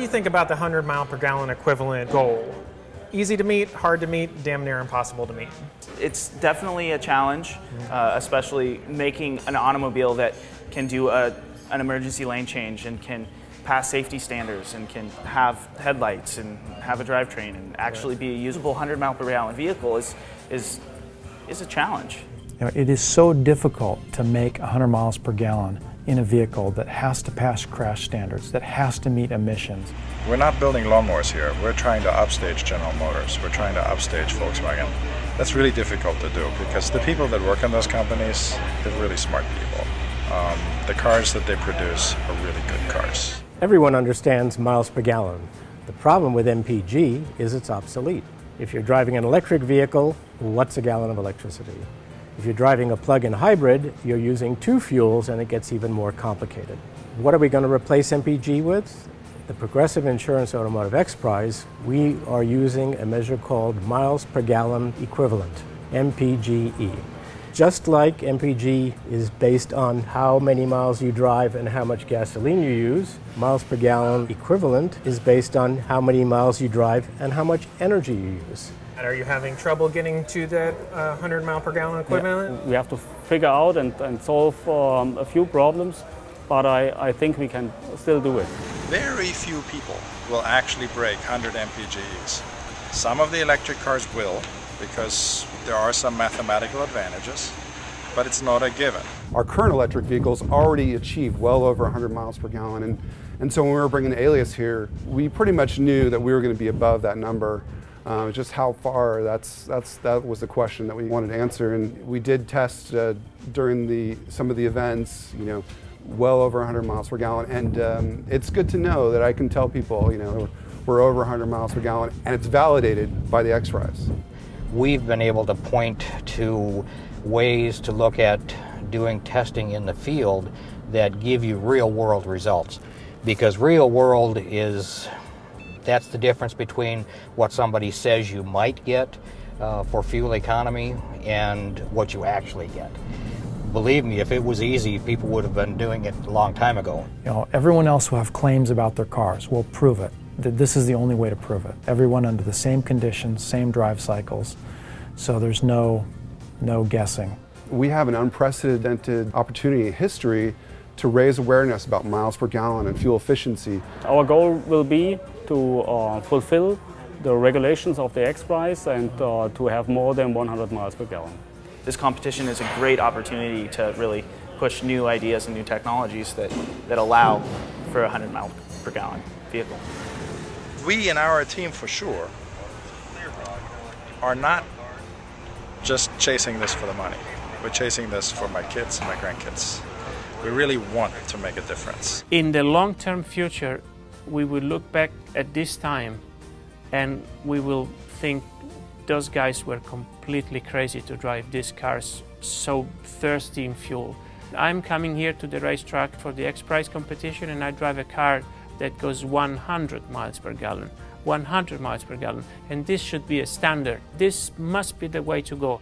you think about the 100 mile per gallon equivalent goal? Easy to meet, hard to meet, damn near impossible to meet? It's definitely a challenge, especially making an automobile that can do an emergency lane change and can pass safety standards and can have headlights and have a drivetrain and actually be a usable 100 mile per gallon vehicle is a challenge. You know, it is so difficult to make 100 miles per gallon in a vehicle that has to pass crash standards, that has to meet emissions. We're not building lawnmowers here. We're trying to upstage General Motors. We're trying to upstage Volkswagen. That's really difficult to do because the people that work in those companies, they're really smart people. The cars that they produce are really good cars. Everyone understands miles per gallon. The problem with MPGe is it's obsolete. If you're driving an electric vehicle, what's a gallon of electricity? If you're driving a plug-in hybrid, you're using 2 fuels and it gets even more complicated. What are we going to replace MPGe with? The Progressive Insurance Automotive X Prize, we are using a measure called miles per gallon equivalent, MPGe. Just like MPGe is based on how many miles you drive and how much gasoline you use, miles per gallon equivalent is based on how many miles you drive and how much energy you use. Are you having trouble getting to that 100 mile per gallon equivalent? Yeah, we have to figure out and solve a few problems, but I think we can still do it. Very few people will actually break 100 MPGes. Some of the electric cars will, because there are some mathematical advantages, but it's not a given. Our current electric vehicles already achieve well over 100 miles per gallon, and so when we were bringing the Alias here, we pretty much knew that we were going to be above that number. Just how far, that was the question that we wanted to answer, and we did test during some of the events, you know, well over 100 miles per gallon, and it's good to know that I can tell people, you know, we're over 100 miles per gallon, and it's validated by the X Prize. We've been able to point to ways to look at doing testing in the field that give you real-world results, because real-world that's the difference between what somebody says you might get for fuel economy and what you actually get. Believe me, if it was easy, people would have been doing it a long time ago. You know, everyone else who have claims about their cars will prove it. This is the only way to prove it. Everyone under the same conditions, same drive cycles, so there's no guessing. We have an unprecedented opportunity in history to raise awareness about miles per gallon and fuel efficiency. Our goal will be to fulfill the regulations of the X Prize and to have more than 100 miles per gallon. This competition is a great opportunity to really push new ideas and new technologies that allow for a 100 mile per gallon vehicle. We in our team, for sure, are not just chasing this for the money. We're chasing this for my kids and my grandkids. We really want to make a difference. In the long-term future, we will look back at this time and we will think those guys were completely crazy to drive these cars so thirsty in fuel. I'm coming here to the racetrack for the X Prize competition and I drive a car that goes 100 miles per gallon. 100 miles per gallon, and this should be a standard. This must be the way to go.